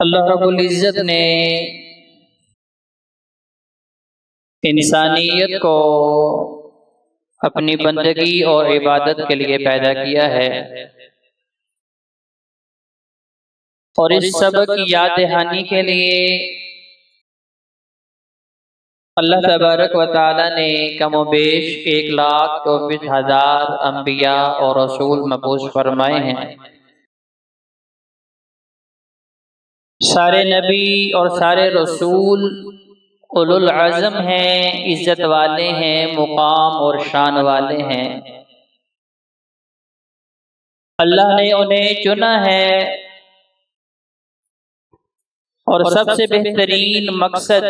अल्लाह रब्बुल इज़्ज़त ने इंसानियत को अपनी बंदगी और इबादत के लिए पैदा किया है और इस सबक की याद दहानी के लिए अल्लाह तबारक व तआला ने कमोबेश 1,24,000 अंबिया और रसूल मबूस फरमाए हैं। सारे नबी और सारे रसूल उलुल अज़म हैं, इज्जत वाले हैं, मुकाम और शान वाले हैं। अल्लाह ने उन्हें चुना है और सबसे बेहतरीन मकसद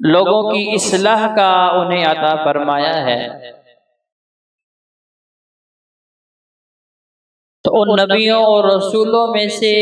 लोगों की इस्लाह का उन्हें अता फरमाया है। तो उन नबियों और रसूलों में से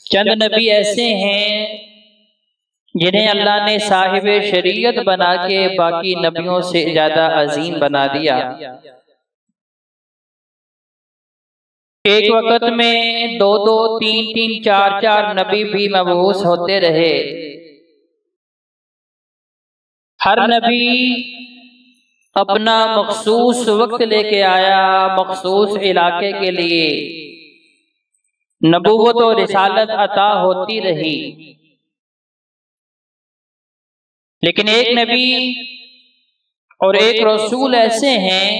चंद नबी ऐसे हैं जिन्हें अल्लाह ने साहिब शरीयत बना के बाकी नबियों से ज्यादा अजीम बना दिया। एक वक्त में 2-2, 3-3, 4-4 नबी भी मबूस होते रहे। हर नबी अपना मखसूस वक्त लेके आया, मखसूस इलाके के लिए नबूवत और रिसालत अता होती रही। लेकिन एक नबी और एक रसूल ऐसे हैं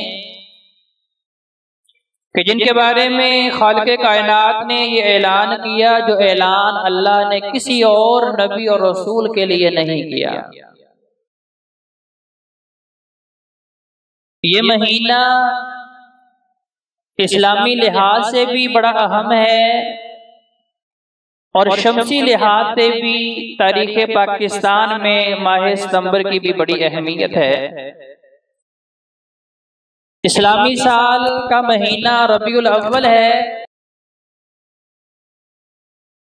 कि जिनके बारे में खालिक़े कायनात ने ये ऐलान किया जो ऐलान अल्लाह ने किसी और नबी और रसूल के लिए नहीं किया। ये महीना इस्लामी लिहाज से भी बड़ा अहम है और शमसी लिहाज से भी तारीख़ पाकिस्तान में माह सितंबर की भी बड़ी अहमियत है। इस्लामी साल का महीना रबीउल अव्वल है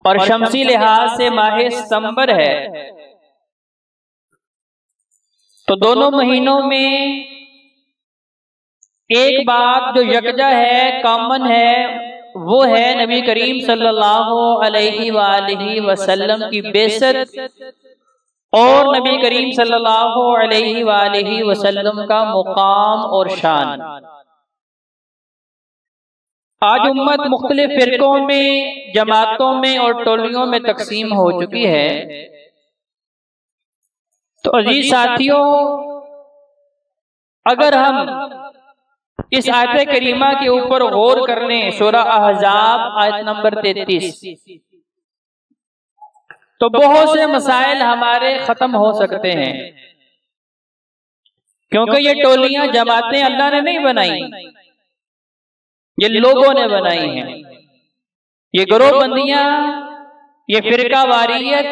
और शमसी लिहाज से माह सितंबर है। तो दोनों महीनों में एक बात जो यकजा है, कॉमन है, वो है नबी करीम सल्लल्लाहु अलैहि वसल्लम की बेइज्जत और नबी करीम सल्लल्लाहु अलैहि वसल्लम का मुकाम और शान। आज उम्मत मुख्तलिफ फिरकों में, जमातों में और टोलियों में तकसीम हो चुकी है। तो अजीज साथियों, अगर हम इस आयत करीमा के ऊपर गौर कर लें, सूरह अहज़ाब आयत नंबर 33, तो बहुत से मसाइल हमारे खत्म हो सकते हैं। क्योंकि ये टोलियां, जमातें अल्लाह ने नहीं बनाई, ये लोगों ने बनाई हैं। ये गिरोहबंदियां, ये फिरका वारियत,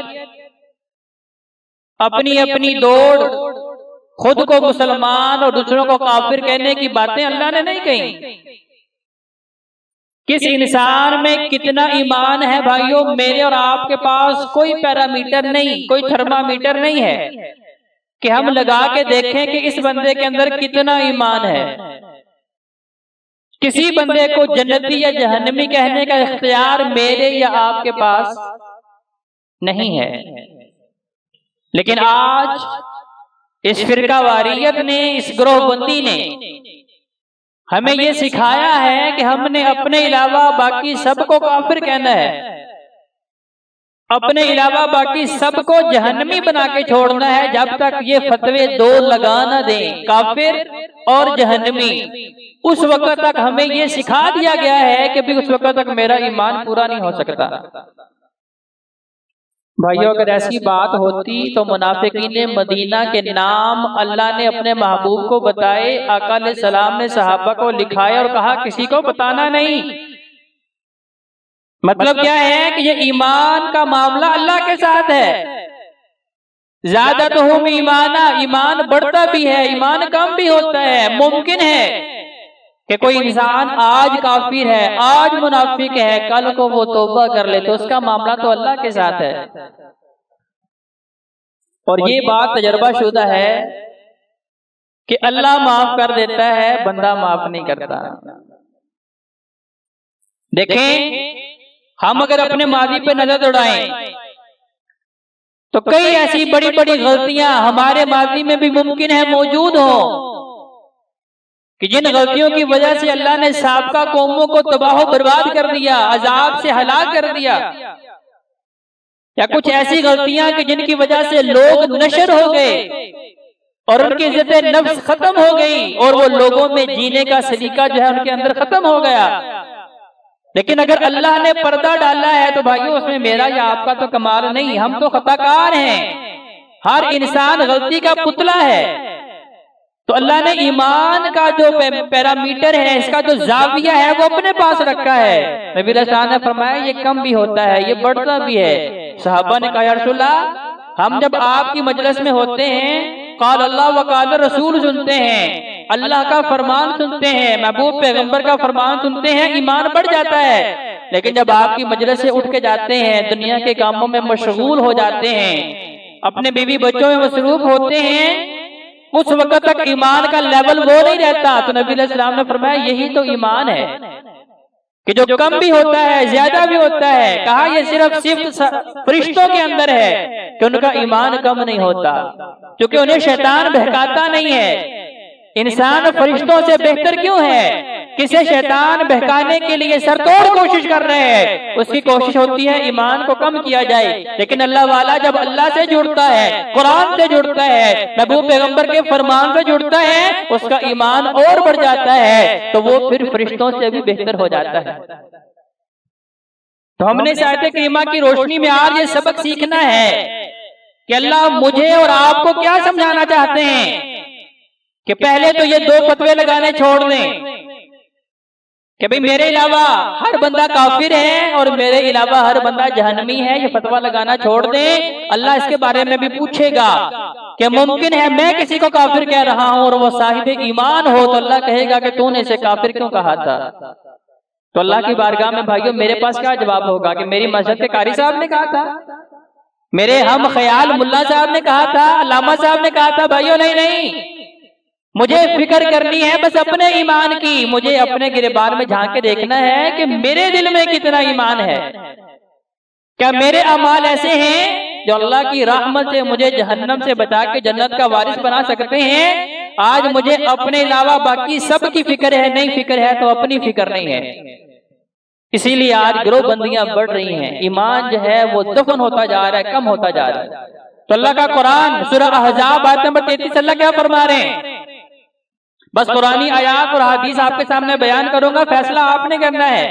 अपनी अपनी दौड़, खुद को मुसलमान और दूसरों को काफिर कहने की बातें अल्लाह ने नहीं कही। किस इंसान में कितना ईमान है भाइयों, मेरे और आपके पास कोई पैरामीटर नहीं, कोई थर्मामीटर नहीं है कि हम लगा के देखें कि इस बंदे के अंदर कितना ईमान है। किसी बंदे को जन्नती या जहन्नमी कहने का इख्तियार मेरे या आपके पास नहीं है। लेकिन आज इस फिरका वारियत ने, इस गिरोहबंदी ने हमें ये सिखाया है कि हमने अपने अलावा बाकी सबको काफिर कहना है, अपने अलावा बाकी सबको जहन्नमी बना के छोड़ना है। जब तक ये फतवे दो लगा न दें, काफिर और जहन्नमी, उस वक्त तक हमें ये सिखा दिया गया है कि भी उस वक्त तक मेरा ईमान पूरा नहीं हो सकता। भाइयों, अगर ऐसी बात होती तो मुनाफिकीन मदीना के नाम अल्लाह ने अपने महबूब को बताए, आका अलैहिस्सलाम ने सहाबा को लिखाया और कहा किसी को बताना नहीं। मतलब क्या है कि ये ईमान का मामला अल्लाह के साथ है। ज्यादा तो हम ईमान बढ़ता भी है, ईमान कम भी होता है। मुमकिन है कि कोई इंसान आज काफिर है, आज मुनाफिक है, कल को वो तौबा कर ले, तो उसका मामला तो अल्लाह के साथ है। और ये बात तजर्बा शुदा है कि अल्लाह माफ कर देता है, बंदा माफ नहीं करता। देखें, हम अगर अपने माजी पे नजर दौड़ाएं तो कई ऐसी बड़ी बड़ी गलतियां हमारे माजी में भी मुमकिन है मौजूद हो कि जिन गलतियों की वजह से अल्लाह ने साबका कौमों को तबाह बर्बाद कर दिया, अजाब से हलाक कर दिया, या कुछ ऐसी गलतियां कि जिनकी वजह से लोग नशर हो गए और उनकी इज्जत नफ्स खत्म हो गई और वो लोगों में जीने का सलीका जो है उनके अंदर खत्म हो गया। लेकिन अगर अल्लाह ने पर्दा डाला है तो भाइयों उसमें मेरा या आपका तो कमाल नहीं, हम तो खताकार हैं। हर इंसान गलती का पुतला है। तो अल्लाह ने ईमान का जो पैरामीटर है, इसका जो जाविया है वो अपने पास रखा है। नबी रसूल ने फरमाया ये कम भी होता है, ये बढ़ता भी है। सहाबा ने कहा या रसूल अल्लाह, हम जब आपकी मजलिस में होते हैं काल अल्लाह व काल रसूल सुनते हैं, अल्लाह का फरमान सुनते हैं, महबूब पैगंबर का फरमान सुनते हैं, ईमान बढ़ जाता है। लेकिन जब आपकी मजलिस से उठ के जाते हैं, दुनिया के कामों में मशगूल हो जाते हैं, अपने बीवी बच्चों में मसरूफ होते हैं, उस वक्त तक ईमान का लेवल वो नहीं रहता। तो नबी अलैहिस्सलाम ने फरमाया यही तो ईमान है कि जो कम भी होता है ज्यादा भी होता है। कहा यह सिर्फ फरिश्तों के अंदर है कि उनका ईमान कम नहीं होता, क्योंकि उन्हें शैतान बहकाता नहीं है। इंसान फरिश्तों से बेहतर क्यों है? किसे शैतान बहकाने के लिए सरतोड़ कोशिश कर रहे हैं, उसकी कोशिश होती है ईमान को कम किया जाए। लेकिन अल्लाह वाला जब अल्लाह से जुड़ता है, कुरान से जुड़ता है, महबूब पैगंबर के फरमान से जुड़ता है, उसका ईमान और बढ़ जाता है, तो वो फिर फरिश्तों से भी बेहतर हो जाता है। तो हमने इस आयत करीमा की रोशनी में आज ये सबक सीखना है कि अल्लाह मुझे और आपको क्या समझाना चाहते हैं कि पहले तो ये दो फतवे लगाने छोड़ दें कि भाई मेरे अलावा हर बंदा काफिर है और मेरे अलावा हर बंदा जहन्नमी है। ये फतवा लगाना छोड़ दें। अल्लाह इसके बारे में भी पूछेगा कि मुमकिन है मैं किसी को काफिर कह रहा हूं और वो साहिब ईमान हो, तो अल्लाह कहेगा कि तूने इसे काफिर क्यों कहा था। तो अल्लाह की बारगाह में भाइयों मेरे पास क्या जवाब होगा कि मेरी मस्जिद के कारी साहब ने कहा था, मेरे हम ख्याल मुल्ला साहब ने कहा था, अल्लामा साहब ने कहा था। भाइयों नहीं, मुझे फिक्र करनी है बस अपने ईमान की। मुझे अपने गिरबान में झांक के देखना है कि मेरे दिल में कितना ईमान है। क्या मेरे अमाल ऐसे हैं जो अल्लाह की रहमत से मुझे जहन्नम से बचा के जन्नत का वारिस बना सकते हैं? आज मुझे अपने अलावा बाकी सब की फिक्र है, नहीं फिक्र है तो अपनी फिक्र नहीं है। इसीलिए आज गिरोहबंदियां बढ़ रही हैं, ईमान जो है वो दफन होता जा रहा है, कम होता जा रहा है। तो अल्लाह का कुरान सूरह अहज़ाब आयत नंबर 33 अल्लाह क्या फरमा रहे हैं? बस कुरानी आयात और हदीस आपके सामने बयान करूंगा, फैसला आपने करना है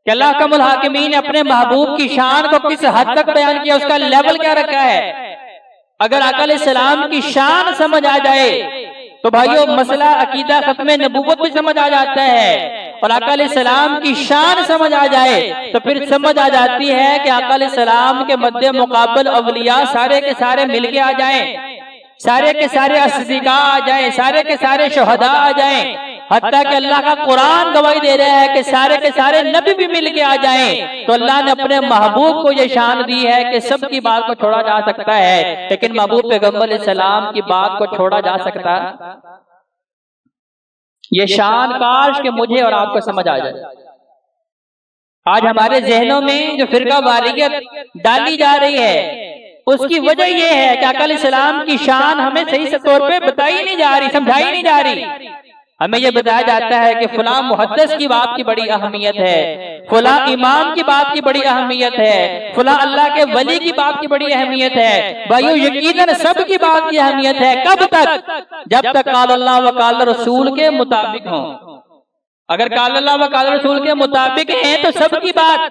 कि अल्लाह का हाकिमीन ने अपने महबूब की शान को किस हद तक बयान किया, उसका लेवल क्या रखा है। अगर आका अलैहिस्सलाम की शान समझ आ जाए तो भाइयों मसला अकीदा खत्म नबूवत भी समझ आ जाता है, और आका अलैहिस्सलाम की शान समझ आ जाए तो फिर समझ आ जाती है कि आका अलैहिस्सलाम के मद्दे मुकाबल अवलिया सारे के सारे मिलके आ जाएं, सारे के सारे अस्दिका आ जाएं, सारे के सारे शुहदा आ जाएं, हत्ता कि अल्लाह का कुरान गवाही दे रहा है कि सारे के सारे नबी भी मिल के आ जाएं। तो अल्लाह ने अपने महबूब को ये शान दी है कि सबकी बात को छोड़ा जा सकता है, लेकिन महबूब पैगंबर सलाम की बात को छोड़ा जा सकता। ये शान काश के मुझे और आपको समझ आ जाए। आज हमारे जहनों में जो फिरका वारियत डाली जा रही है उसकी वजह यह है कि आका अलैहिस्सलाम की शान हमें सही से तौर पे बताई नहीं जा रही, समझाई नहीं जा रही। हमें यह बताया जाता है कि फलां मुहद्दिस की बात की बड़ी अहमियत है, फलां इमाम की बात की बड़ी अहमियत है, फलां अल्लाह के वली की बात की बड़ी अहमियत है। भाइयों यकीनन सब की बात की अहमियत है। कब तक? जब तक काल अल्लाह व काल रसूल के मुताबिक हो। अगर काल अल्लाह व काल रसूल के मुताबिक है तो सबकी बात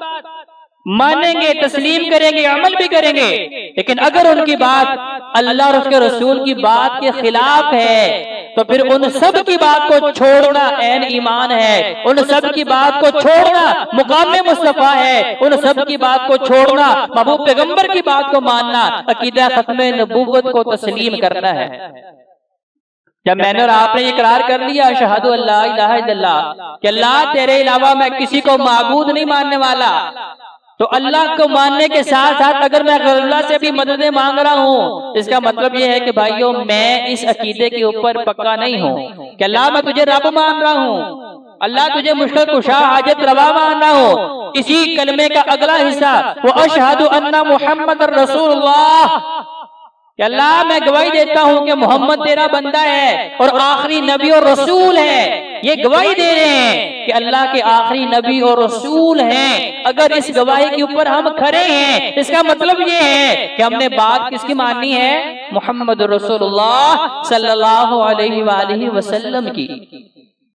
मानेंगे, तस्लीम करेंगे, अमल भी करेंगे। लेकिन अगर उनकी बात अल्लाह और उसके रसूल की बात के खिलाफ है तो फिर उन सब की बात को छोड़ना ऐन ईमान है, उन सब की बात को छोड़ना मुकाम मुस्तफा है, उन सब की बात को छोड़ना महबूब पैगंबर की बात को मानना अकीदा खत्म नबूवत को तस्लीम करना है। जब मैंने और आपने ये इकरार कर लिया अशहदु अल्ला इलाहा इल्लल्लाह कि अल्लाह तेरे अलावा मैं किसी को माबूद नहीं मानने वाला, तो अल्लाह को मानने के साथ साथ अगर मैं अल्लाह से भी मददें मांग रहा हूँ, इसका मतलब यह है कि भाइयों मैं इस अकीदे के ऊपर पक्का नहीं हूँ कि अल्लाह मैं तुझे रब मान रहा हूँ, अल्लाह तुझे मुश्किल कुशा हाजत रवा माना हो। इसी कलमे का अगला हिस्सा वो अशहदु अन्ना मुहम्मद रसूलुल्लाह, अल्लाह मैं गवाही देता हूँ कि मोहम्मद तेरा बंदा है और आखिरी नबी और रसूल है। ये गवाही दे रहे हैं कि अल्लाह के आखिरी नबी और रसूल हैं। अगर इस गवाही के ऊपर हम खड़े हैं, इसका मतलब ये है कि हमने बात किसकी माननी है? मोहम्मद रसूलुल्लाह सल्लल्लाहु अलैहि वसल्लम की।